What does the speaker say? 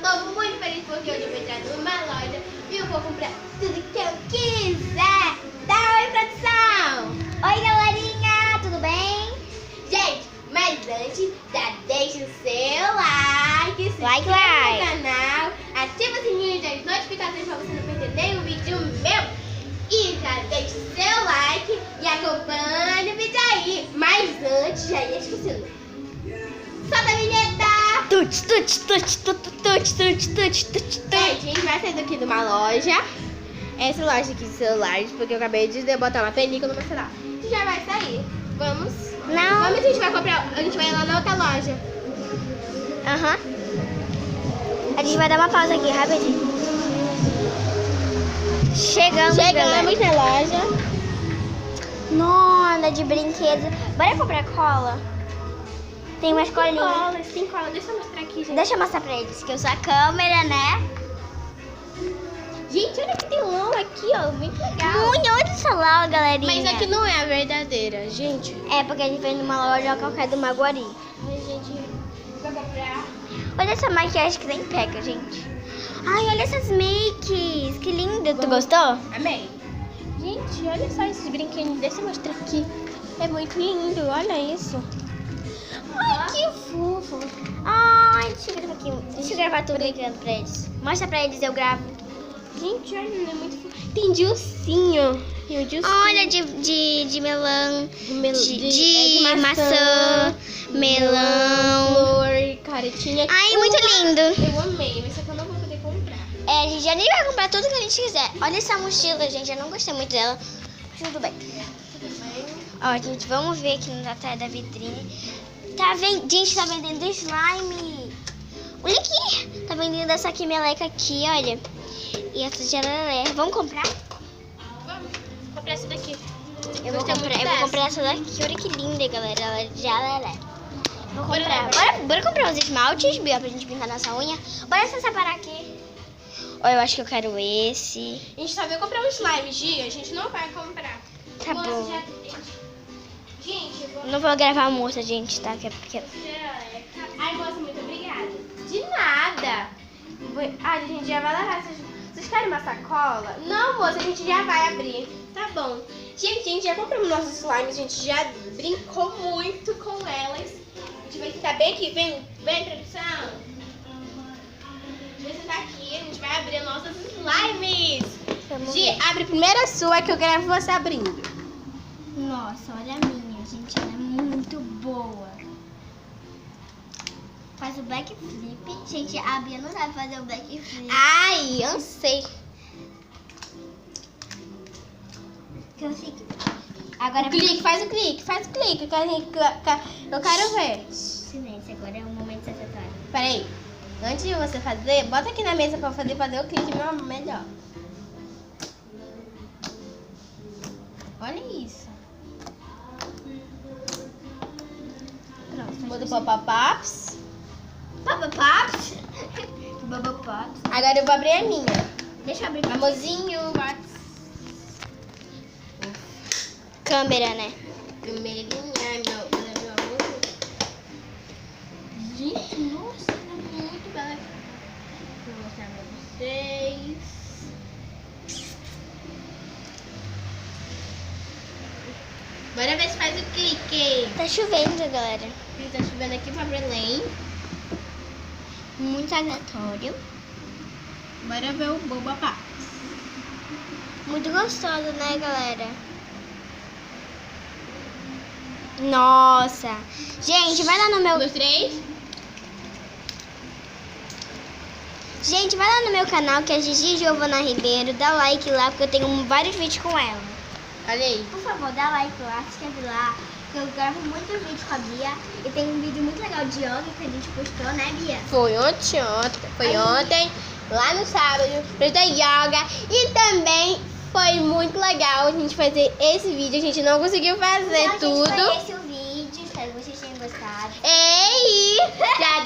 tô muito feliz porque hoje eu vou entrar numa loja e eu vou comprar tudo que eu quiser. Dá oi, produção! Oi, galerinha, tudo bem? Gente, mas antes, já deixa o seu like, se inscreva Like. no canal, ativa o sininho das notificações pra você não perder nenhum vídeo meu. E já deixa o seu like e acompanha o vídeo aí. Mas antes, já ia esquecendo. Solta a vinheta! Gente, a gente vai sair daqui de uma loja. Essa loja aqui de celulares, porque eu acabei de botar uma película no meu celular. A gente já vai sair. Vamos? Não. Vamos, a gente vai comprar. A gente vai lá na outra loja. Aham. A gente vai dar uma pausa aqui, rapidinho. Chegamos Chegamos na loja. Nossa, de brinquedos. Bora comprar cola? Tem umas colinhas. Tem cola. Deixa eu mostrar aqui, gente. Deixa eu mostrar pra eles que eu sou a câmera, né? Gente, olha que tem lã aqui, ó. Muito legal. Olha essa lá, galerinha. Mas aqui não é a verdadeira, gente. É porque a gente veio numa loja qualquer do Maguari. Mas, gente, vai comprar. Olha essa maquiagem que nem pega, gente. Ai, olha essas makes. Que linda. Tu gostou? Amei. Gente, olha só esses brinquedos. Deixa eu mostrar aqui. É muito lindo, olha isso. Ai, que fofo. Ai, deixa eu gravar aqui. Deixa eu gravar tudo brincando pra eles. Mostra pra eles, eu gravo. Gente, olha, é muito fofo. Tem de ursinho. Tem de ursinho. Olha, de melão, de maçã, melão. flor, caretinha. Ai, muito lindo. Eu amei, mas só que eu não vou poder comprar. É, a gente já nem vai comprar tudo que a gente quiser. Olha essa mochila, gente. Eu não gostei muito dela. Mas tudo bem. Tudo bem? Ó, gente, vamos ver aqui no atrás da vitrine. Gente, tá vendendo slime. Olha aqui. Tá vendendo essa aqui, meleca aqui, olha. E essa jararé. Vamos comprar? Vamos comprar essa daqui. Eu vou comprar essa daqui. Olha que linda, galera. Ela é jararé. Vou Bora comprar. lá. Bora comprar os esmaltes, Bia, pra gente pintar nossa unha. Bora se separar aqui. Ó, eu acho que eu quero esse. A gente só veio comprar um slime, Gia. A gente não vai comprar. Tá Moça, bom. Gente, eu vou... Não vou gravar a moça, gente, tá? Ai, moça, muito obrigada. De nada. Ai, a gente já vai lá. Vocês querem uma sacola? Não, moça, a gente já vai abrir. Tá bom. Gente, a gente já comprou nossos slimes. A gente já brincou muito com elas. A gente vai sentar bem aqui. Vem, produção. A gente vai sentar aqui. A gente vai abrir nossos slimes. Gi, abre primeiro a sua que eu gravo você abrindo. Nossa, olha a minha, gente. Ela é muito boa. Faz o backflip. Gente, a Bia não sabe fazer o backflip. Ai, eu sei. Que eu sei que... Agora... Faz o clique. Eu quero ver. Silêncio, agora é o momento sensatório. Peraí. Antes de você fazer, bota aqui na mesa pra fazer o clique melhor. Olha isso. Pronto. Bota o pop-ups. Papapops? Papapops. Agora eu vou abrir a minha. Deixa eu abrir. Amorzinho, Câmera, né? Vermelhinha, meu amor. Gente, nossa, tá muito bela. Vou mostrar pra vocês. Bora ver se faz o clique. Tá chovendo, galera. Tá chovendo aqui pra Belém. Muito aleatório. Bora ver o Boba. Muito gostoso, né, galera? Nossa. Gente, vai lá no meu... 1, 2, 3. Gente, vai lá no meu canal, que é Gigi Giovana Ribeiro. Dá like lá, porque eu tenho vários vídeos com ela. Olha aí. Por favor, dá like lá, se inscreve lá. Que eu gravo muitos vídeos com a Bia. E tem um vídeo muito legal de yoga que a gente postou, né, Bia? Foi ontem, lá no sábado, pra da yoga. E também foi muito legal a gente fazer esse vídeo. A gente não conseguiu fazer Então, tudo. gente, foi esse o vídeo. Espero que vocês tenham gostado. Ei, já